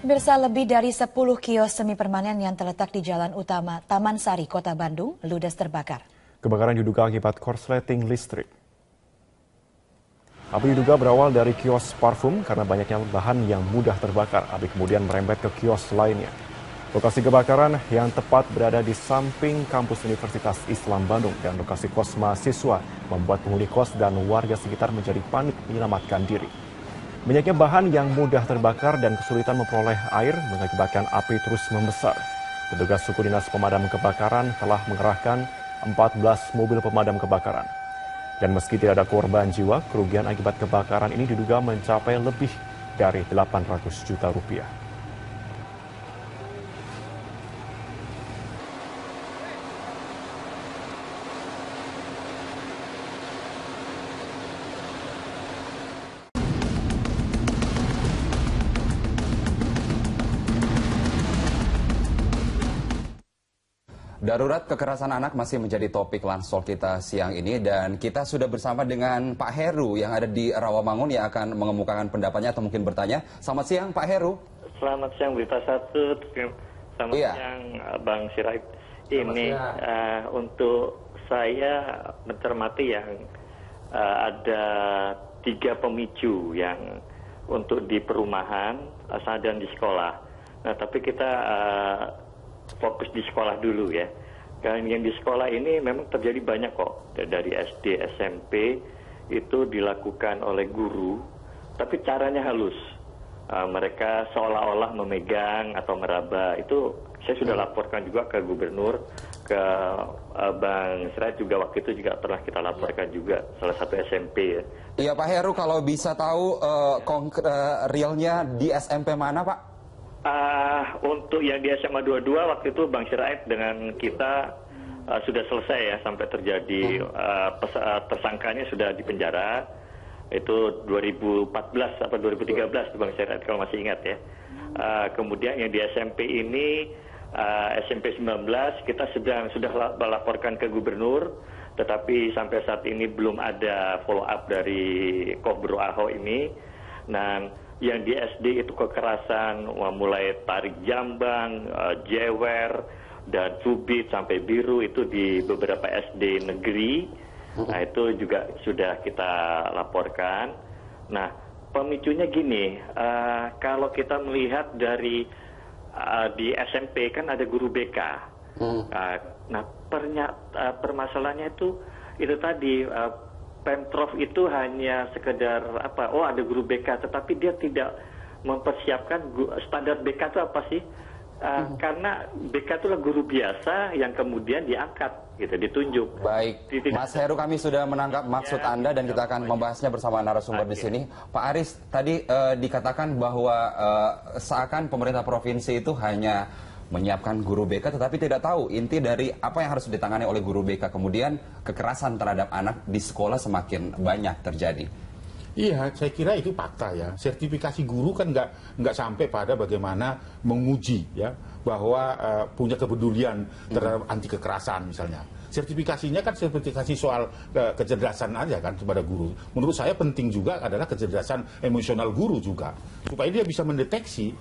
Pemirsa, lebih dari 10 kios semi permanen yang terletak di Jalan Utama Taman Sari, Kota Bandung, ludes terbakar. Kebakaran diduga akibat korsleting listrik. Api diduga berawal dari kios parfum karena banyaknya bahan yang mudah terbakar. Api kemudian merembet ke kios lainnya. Lokasi kebakaran yang tepat berada di samping kampus Universitas Islam Bandung dan lokasi kos mahasiswa membuat penghuni kos dan warga sekitar menjadi panik menyelamatkan diri. Banyaknya bahan yang mudah terbakar dan kesulitan memperoleh air mengakibatkan api terus membesar. Petugas suku dinas pemadam kebakaran telah mengerahkan 14 mobil pemadam kebakaran. Dan meski tidak ada korban jiwa, kerugian akibat kebakaran ini diduga mencapai lebih dari 800 juta rupiah. Darurat kekerasan anak masih menjadi topik lansol kita siang ini dan kita sudah bersama dengan Pak Heru yang ada di Rawamangun yang akan mengemukakan pendapatnya atau mungkin bertanya. Selamat siang Pak Heru. Selamat siang Berita Satu. Selamat siang Bang Sirait. Ini untuk saya mencermati yang ada 3 pemicu yang untuk di perumahan dan di sekolah. Nah tapi kita fokus di sekolah dulu ya. Dan yang di sekolah ini memang terjadi banyak kok. Dari SD, SMP itu dilakukan oleh guru, tapi caranya halus. Mereka seolah-olah memegang atau meraba. Itu saya sudah laporkan juga ke gubernur, ke Bang Sirait juga waktu itu juga pernah kita laporkan juga salah satu SMP ya. Iya Pak Heru, kalau bisa tahu realnya di SMP mana Pak? Untuk yang di SMA 22 waktu itu Bang Sirait dengan kita sudah selesai ya sampai terjadi tersangkanya sudah di penjara. Itu 2014 atau 2013 Bang Sirait kalau masih ingat ya. Kemudian yang di SMP ini SMP 19 kita sudah melaporkan ke gubernur, tetapi sampai saat ini belum ada follow up dari Kobro Ahok ini. Nah yang di SD itu kekerasan mulai tarik jambang, jewer, dan cubit sampai biru itu di beberapa SD negeri. Nah itu juga sudah kita laporkan. Nah pemicunya gini, kalau kita melihat dari di SMP kan ada guru BK. Nah permasalahannya itu tadi Pemprov itu hanya sekedar ada guru BK, tetapi dia tidak mempersiapkan standar BK itu apa sih? Karena BK itu adalah guru biasa yang kemudian diangkat, gitu, ditunjuk. Baik, Mas Heru, kami sudah menangkap maksud Anda dan kita akan membahasnya bersama narasumber di sini. Pak Aris, tadi dikatakan bahwa seakan pemerintah provinsi itu hanya menyiapkan guru BK tetapi tidak tahu inti dari apa yang harus ditangani oleh guru BK. Kemudian kekerasan terhadap anak di sekolah semakin banyak terjadi. Iya, saya kira itu fakta ya. Sertifikasi guru kan nggak sampai pada bagaimana menguji ya bahwa punya kepedulian terhadap anti kekerasan misalnya. Sertifikasinya kan sertifikasi soal kecerdasan aja kan kepada guru. Menurut saya penting juga adalah kecerdasan emosional guru juga supaya dia bisa mendeteksi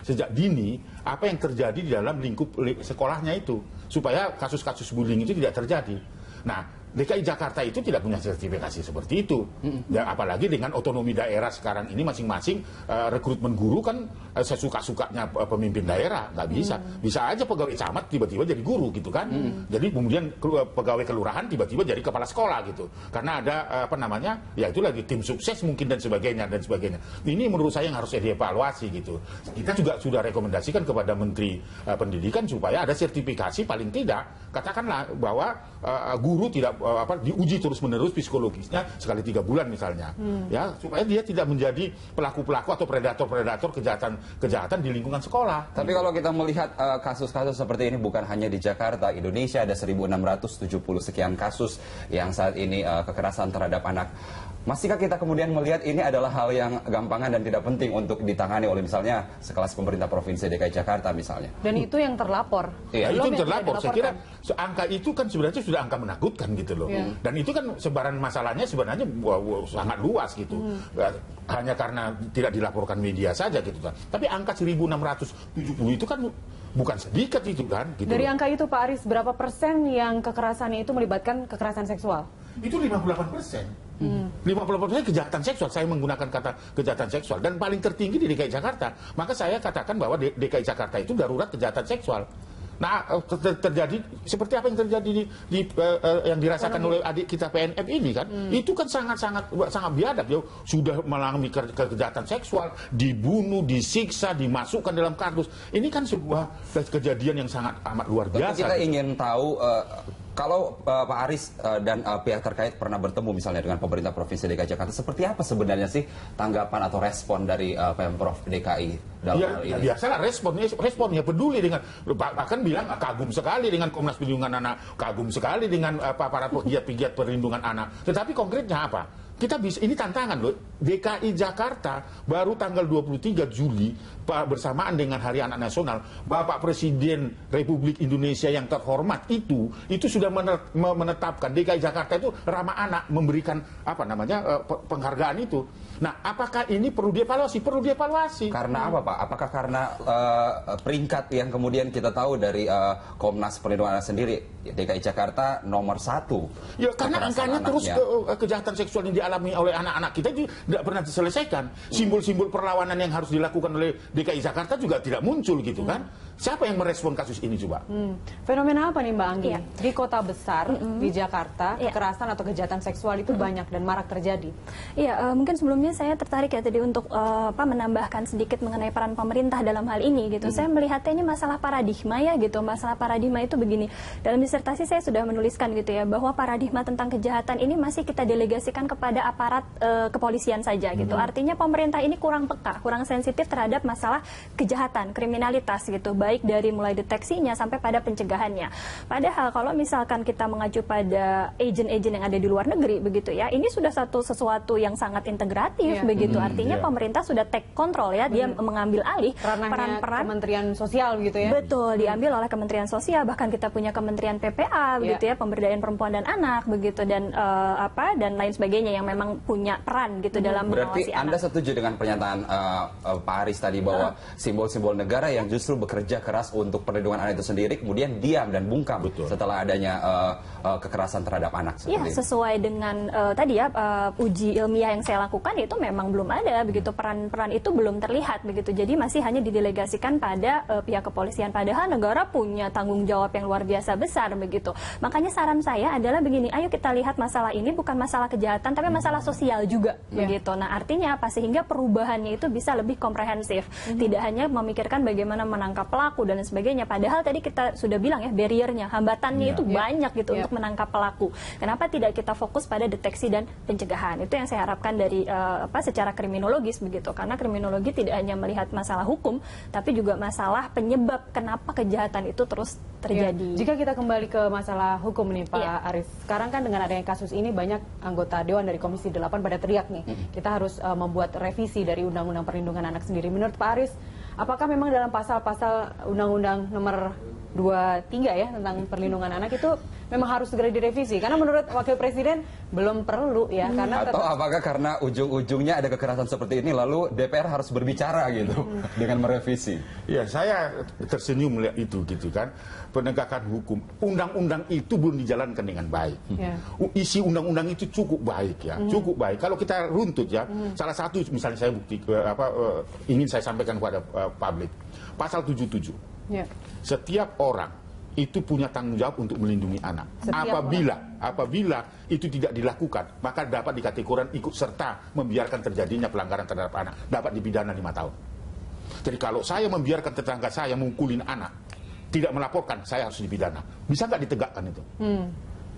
sejak dini apa yang terjadi di dalam lingkup sekolahnya itu supaya kasus-kasus bullying itu tidak terjadi. Nah, DKI Jakarta itu tidak punya sertifikasi seperti itu. Ya, apalagi dengan otonomi daerah sekarang ini masing-masing rekrutmen guru kan sesuka-sukanya pemimpin daerah, nggak bisa. Bisa aja pegawai camat tiba-tiba jadi guru gitu kan. Jadi kemudian pegawai kelurahan tiba-tiba jadi kepala sekolah gitu. Karena ada ya itu lagi tim sukses mungkin dan sebagainya. Ini menurut saya yang harus dievaluasi gitu. Kita juga sudah rekomendasikan kepada Menteri Pendidikan supaya ada sertifikasi paling tidak. Katakanlah bahwa guru tidak diuji terus-menerus psikologisnya sekali 3 bulan misalnya, ya supaya dia tidak menjadi pelaku-pelaku atau predator-predator kejahatan di lingkungan sekolah. Tapi kalau kita melihat kasus-kasus seperti ini bukan hanya di Jakarta, Indonesia ada 1.670 sekian kasus yang saat ini kekerasan terhadap anak. Masihkah kita kemudian melihat ini adalah hal yang gampangan dan tidak penting untuk ditangani oleh misalnya sekelas pemerintah Provinsi DKI Jakarta misalnya? Dan itu yang terlapor. Iya, itu yang terlapor. Saya kira angka itu kan sebenarnya sudah angka menakutkan gitu. gitu loh. Dan itu kan sebaran masalahnya sebenarnya sangat luas gitu. Hanya karena tidak dilaporkan media saja gitu kan. Tapi angka 1.670 itu kan bukan sedikit itu kan. Gitu Dari loh. angka itu Pak Aris, berapa persen yang kekerasannya itu melibatkan kekerasan seksual? Itu 58%. 58% kejahatan seksual. Saya menggunakan kata kejahatan seksual. Dan paling tertinggi di DKI Jakarta. Maka saya katakan bahwa DKI Jakarta itu darurat kejahatan seksual. Nah, terjadi seperti apa yang terjadi yang dirasakan oleh adik kita PNF ini kan, itu kan sangat biadab. Ya, sudah mengalami kejahatan seksual, dibunuh, disiksa, dimasukkan dalam kardus. Ini kan sebuah kejadian yang sangat amat luar biasa. Kita ingin tahu kalau Pak Aris dan pihak terkait pernah bertemu misalnya dengan pemerintah Provinsi DKI Jakarta, seperti apa sebenarnya sih tanggapan atau respon dari Pemprov DKI dalam hal ini? Biasalah responnya peduli dengan, bahkan bilang kagum sekali dengan Komnas Perlindungan Anak, kagum sekali dengan para pegiat-pegiat perlindungan anak. Tetapi konkretnya apa? Kita bisa, ini tantangan loh. DKI Jakarta baru tanggal 23 Juli bersamaan dengan Hari Anak Nasional, Bapak Presiden Republik Indonesia yang terhormat itu sudah menetapkan DKI Jakarta itu ramah anak, memberikan penghargaan itu. Nah, apakah ini perlu dievaluasi? Perlu dievaluasi. Karena apa, Pak? Apakah karena peringkat yang kemudian kita tahu dari Komnas Perlindungan Anak sendiri, DKI Jakarta nomor 1? Ya, karena angkanya terus kejahatan seksual yang dialami oleh anak-anak kita itu tidak pernah diselesaikan. Simbol-simbol perlawanan yang harus dilakukan oleh DKI Jakarta juga tidak muncul gitu kan. Siapa yang merespon kasus ini coba? Fenomena apa nih Mbak Anggi? Di kota besar, di Jakarta, kekerasan atau kejahatan seksual itu banyak dan marak terjadi. Iya, mungkin sebelumnya saya tertarik ya tadi untuk menambahkan sedikit mengenai peran pemerintah dalam hal ini gitu. Saya melihatnya ini masalah paradigma ya gitu. Masalah paradigma itu begini. Dalam disertasi saya sudah menuliskan gitu ya, bahwa paradigma tentang kejahatan ini masih kita delegasikan kepada aparat kepolisian saja gitu. Artinya pemerintah ini kurang peka, kurang sensitif terhadap masalah kejahatan, kriminalitas gitu, baik dari mulai deteksinya sampai pada pencegahannya. Padahal kalau misalkan kita mengacu pada agen-agen yang ada di luar negeri begitu ya, ini sudah sesuatu yang sangat integratif begitu. Artinya pemerintah sudah take control ya, dia mengambil alih peran-peran Kementerian Sosial gitu ya. Betul, diambil oleh Kementerian Sosial, bahkan kita punya Kementerian PPA begitu ya, Pemberdayaan Perempuan dan Anak begitu, dan dan lain sebagainya yang memang punya peran gitu dalam mengawasi anak. Berarti Anda setuju dengan pernyataan Pak Aris tadi bahwa simbol-simbol negara yang justru bekerja keras untuk perlindungan anak itu sendiri kemudian diam dan bungkam setelah adanya kekerasan terhadap anak ya, sesuai dengan tadi ya uji ilmiah yang saya lakukan, itu memang belum ada begitu, peran-peran itu belum terlihat begitu. Jadi masih hanya didelegasikan pada pihak kepolisian, padahal negara punya tanggung jawab yang luar biasa besar begitu. Makanya saran saya adalah begini, ayo kita lihat masalah ini bukan masalah kejahatan tapi masalah sosial juga begitu. Nah, artinya apa? Sehingga perubahannya itu bisa lebih komprehensif. Tidak hanya memikirkan bagaimana menangkap pelaku dan sebagainya. Padahal tadi kita sudah bilang ya, barriernya, hambatannya itu banyak gitu untuk menangkap pelaku. Kenapa tidak kita fokus pada deteksi dan pencegahan? Itu yang saya harapkan dari secara kriminologis begitu. Karena kriminologi tidak hanya melihat masalah hukum, tapi juga masalah penyebab kenapa kejahatan itu terus terjadi. Jika kita kembali ke masalah hukum nih Pak Aris. Sekarang kan dengan adanya kasus ini banyak anggota Dewan dari Komisi 8 pada teriak nih. Kita harus membuat revisi dari Undang-Undang Perlindungan Anak sendiri. Menurut Pak Aris, apakah memang dalam pasal-pasal Undang-Undang nomor 23 ya tentang perlindungan anak itu memang harus segera direvisi? Karena menurut Wakil Presiden belum perlu ya. Karena atau apakah karena ujung-ujungnya ada kekerasan seperti ini lalu DPR harus berbicara gitu dengan merevisi? Ya, saya tersenyum melihat itu gitu kan. Penegakan hukum, undang-undang itu belum dijalankan dengan baik. Isi undang-undang itu cukup baik ya, cukup baik. Kalau kita runtut ya, salah satu misalnya saya bukti ingin saya sampaikan kepada publik, pasal 77. Setiap orang itu punya tanggung jawab untuk melindungi anak. Apabila itu tidak dilakukan, maka dapat dikategorikan ikut serta membiarkan terjadinya pelanggaran terhadap anak, dapat dipidana 5 tahun. Jadi kalau saya membiarkan tetangga saya mukulin anak, tidak melaporkan, saya harus dipidana. Bisa nggak ditegakkan itu?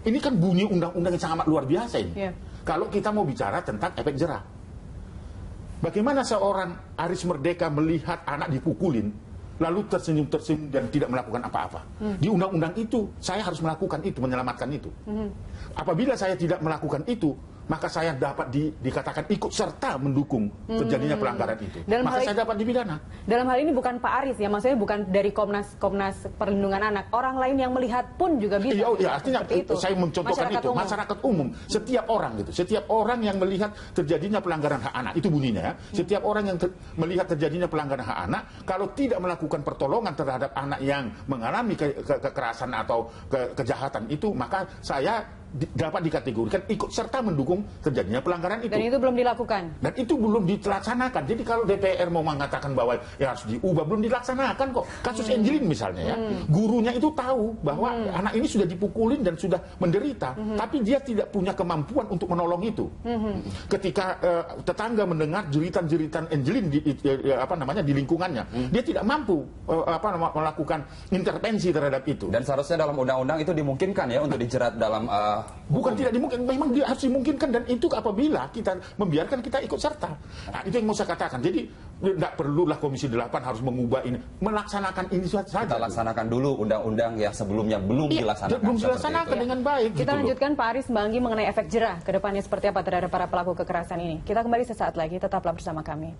Ini kan bunyi undang-undang yang sangat luar biasa ini. Kalau kita mau bicara tentang efek jerah, bagaimana seorang Aris Merdeka melihat anak dipukulin, lalu tersenyum-tersenyum dan tidak melakukan apa-apa? Di undang-undang itu, saya harus melakukan itu, menyelamatkan itu. Apabila saya tidak melakukan itu, maka saya dapat dikatakan ikut serta mendukung terjadinya pelanggaran itu. Maka saya dapat dipidana. Dalam hal ini bukan Pak Aris ya, maksudnya bukan dari Komnas Perlindungan Anak. Orang lain yang melihat pun juga bisa. Iya, artinya itu. saya mencontohkan masyarakat umum, setiap orang gitu, setiap orang yang melihat terjadinya pelanggaran hak anak, itu bunyinya ya. Setiap orang yang melihat terjadinya pelanggaran hak anak, kalau tidak melakukan pertolongan terhadap anak yang mengalami kekerasan atau kejahatan itu, maka saya dapat dikategorikan ikut serta mendukung terjadinya pelanggaran itu. Dan itu belum dilakukan. Dan itu belum dilaksanakan. Jadi kalau DPR mau mengatakan bahwa ya harus diubah, belum dilaksanakan kok. Kasus Angelin misalnya ya, gurunya itu tahu bahwa anak ini sudah dipukulin dan sudah menderita, tapi dia tidak punya kemampuan untuk menolong itu. Ketika tetangga mendengar jeritan-jeritan Angelin di lingkungannya, dia tidak mampu melakukan intervensi terhadap itu. Dan seharusnya dalam undang-undang itu dimungkinkan ya untuk dijerat dalam bukan tidak dimungkinkan, memang dia harus dimungkinkan, dan itu apabila kita membiarkan kita ikut serta. Nah, itu yang mau saya katakan. Jadi tidak perlulah Komisi 8 harus mengubah ini, melaksanakan ini saja. Kita laksanakan dulu undang-undang yang sebelumnya belum dilaksanakan. Belum dilaksanakan dengan baik. Kita lanjutkan Pak Aris Mbanggi mengenai efek jerah ke depannya seperti apa terhadap para pelaku kekerasan ini. Kita kembali sesaat lagi, tetaplah bersama kami.